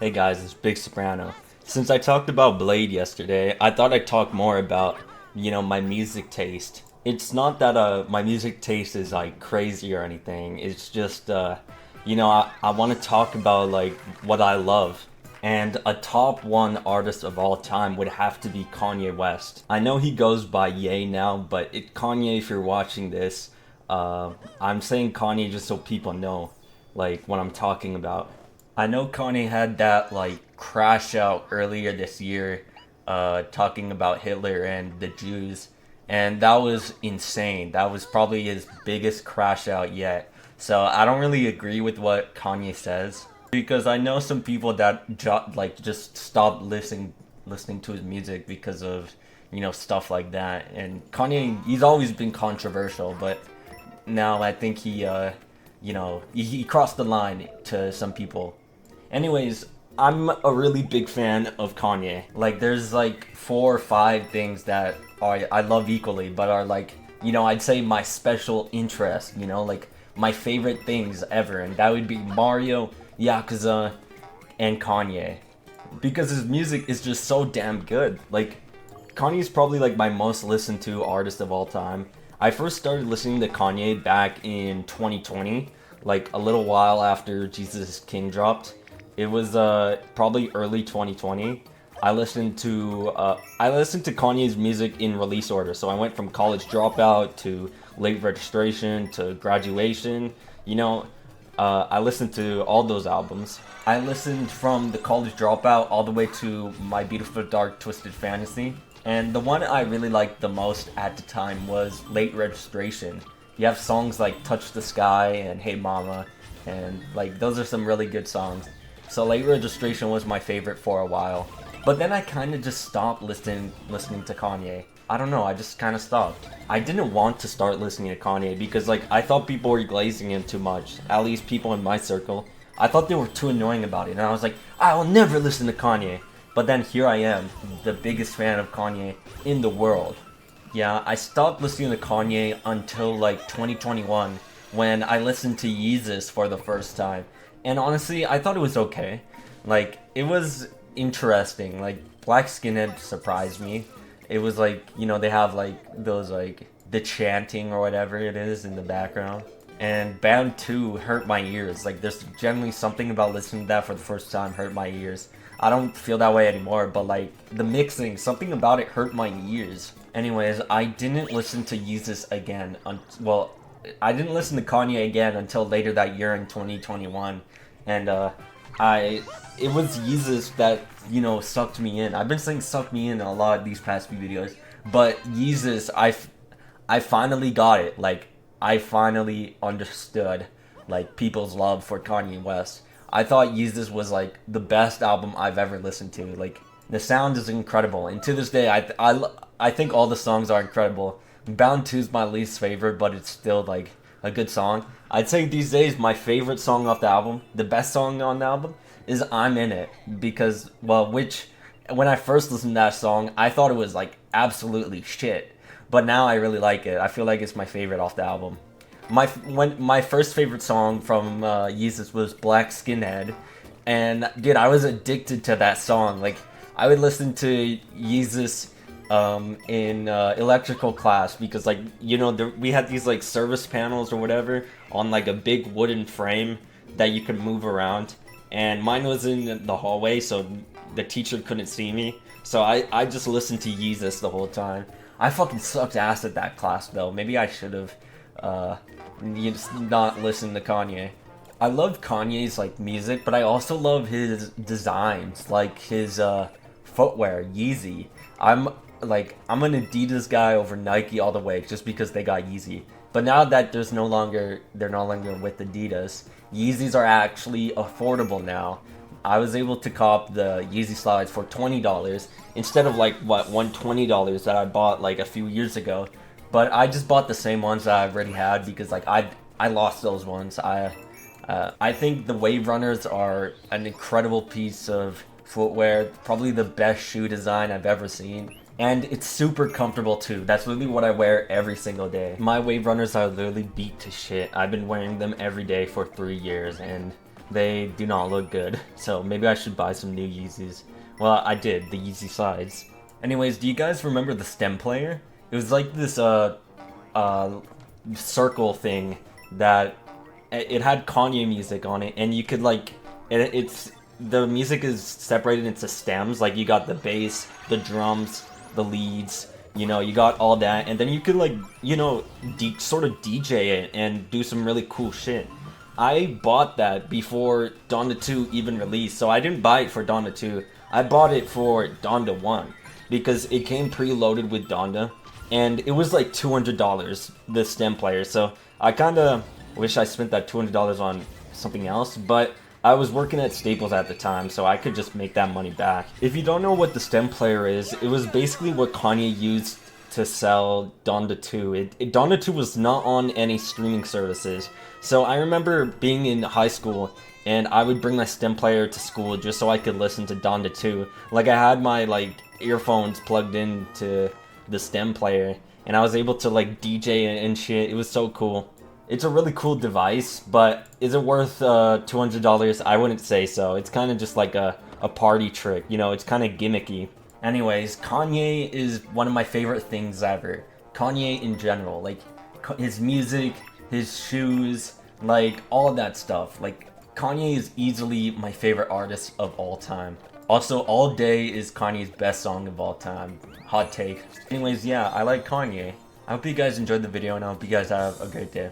Hey guys, it's Big Soprano. Since I talked about Blade yesterday, I thought I'd talk more about, my music taste. It's not that my music taste is like crazy or anything. It's just I want to talk about like what I love. And a top one artist of all time would have to be Kanye West. I know he goes by Ye now, but Kanye, if you're watching this, I'm saying Kanye just so people know like what I'm talking about. I know Kanye had that like crash out earlier this year, talking about Hitler and the Jews, and that was insane. That was probably his biggest crash out yet. So I don't really agree with what Kanye says because I know some people that just stopped listening to his music because of stuff like that. And Kanye, he's always been controversial, but now I think he crossed the line to some people. Anyways, I'm a really big fan of Kanye. Like, there's like 4 or 5 things that I love equally, but are like, I'd say my special interest, like my favorite things ever, and that would be Mario, Yakuza, and Kanye. Because his music is just so damn good. Like, Kanye's probably like my most listened to artist of all time. I first started listening to Kanye back in 2020, like a little while after Jesus is King dropped. It was probably early 2020. I listened to Kanye's music in release order. So I went from College Dropout to Late Registration to Graduation. I listened to all those albums. I listened from the College Dropout all the way to My Beautiful Dark Twisted Fantasy. And the one I really liked the most at the time was Late Registration. You have songs like Touch the Sky and Hey Mama, and like those are some really good songs. So Late Registration was my favorite for a while. But then I kind of just stopped listening to Kanye. I don't know, I just kind of stopped. I didn't want to start listening to Kanye because like I thought people were glazing him too much. At least people in my circle. I thought they were too annoying about it, and I was like, I will never listen to Kanye. But then here I am, the biggest fan of Kanye in the world. Yeah, I stopped listening to Kanye until like 2021 when I listened to Yeezus for the first time. And honestly, I thought it was okay. Like, it was interesting. Like, Black Skinhead surprised me. It was like, they have like those like the chanting or whatever it is in the background. And Band 2 hurt my ears. Like, there's generally something about listening to that for the first time hurt my ears. I don't feel that way anymore, but like the mixing, something about it hurt my ears. Anyways, I didn't listen to Yeezus again. I didn't listen to Kanye again until later that year in 2021, and it was Yeezus that sucked me in. I've been saying suck me in a lot of these past few videos, but Yeezus, I finally got it. Like, I finally understood like people's love for Kanye West. I thought Yeezus was like the best album I've ever listened to. Like, the sound is incredible, and to this day, I think all the songs are incredible. Bound 2 is my least favorite, but it's still like a good song. I'd say these days my favorite song off the album, the best song on the album, is I'm In It. Because, when I first listened to that song, I thought it was like absolutely shit. But now I really like it. I feel like it's my favorite off the album. My first favorite song from Yeezus was Black Skinhead. And dude, I was addicted to that song. Like, I would listen to Yeezus in electrical class because like we had these like service panels or whatever on like a big wooden frame that you could move around, and mine was in the hallway, so the teacher couldn't see me, so I just listened to Yeezus the whole time. I fucking sucked ass at that class though. Maybe I should have not listened to Kanye. I love Kanye's like music, but I also love his designs, like his footwear, Yeezy. I'm an Adidas guy over Nike all the way, just because they got Yeezy. But now that they're no longer with Adidas, Yeezys are actually affordable now. I was able to cop the Yeezy slides for $20 instead of like $120 that I bought like a few years ago. But I just bought the same ones that I already had because like I lost those ones. I think the waverunners are an incredible piece of footwear, probably the best shoe design I've ever seen. And it's super comfortable too. That's literally what I wear every single day. My waverunners are literally beat to shit. I've been wearing them every day for 3 years, and They do not look good, so maybe I should buy some new Yeezys. Well, I did, the Yeezy slides. Anyways, do you guys remember the stem player? It was like this circle thing that it had Kanye music on it, and you could like it's the music is separated into stems. Like you got the bass, the drums, the leads. You know, you got all that, and then you could like sort of DJ it and do some really cool shit. I bought that before Donda 2 even released, so I didn't buy it for Donda 2. I bought it for Donda 1 because it came preloaded with Donda, and it was like $200, the stem player. So I kind of wish I spent that $200 on something else, but I was working at Staples at the time, so I could just make that money back. If you don't know what the stem player is, it was basically what Kanye used to sell Donda 2. Donda 2 was not on any streaming services. So I remember being in high school, and I would bring my stem player to school just so I could listen to Donda 2. Like I had my like earphones plugged into the stem player, and I was able to like DJ and shit. It was so cool. It's a really cool device, but is it worth $200? I wouldn't say so. It's kind of just like a party trick, you know, it's kind of gimmicky. Anyways, Kanye is one of my favorite things ever. Kanye in general, like his music, his shoes, like all that stuff. Like Kanye is easily my favorite artist of all time. Also, All Day is Kanye's best song of all time. Hot take. Anyways, yeah, I like Kanye. I hope you guys enjoyed the video, and I hope you guys have a great day.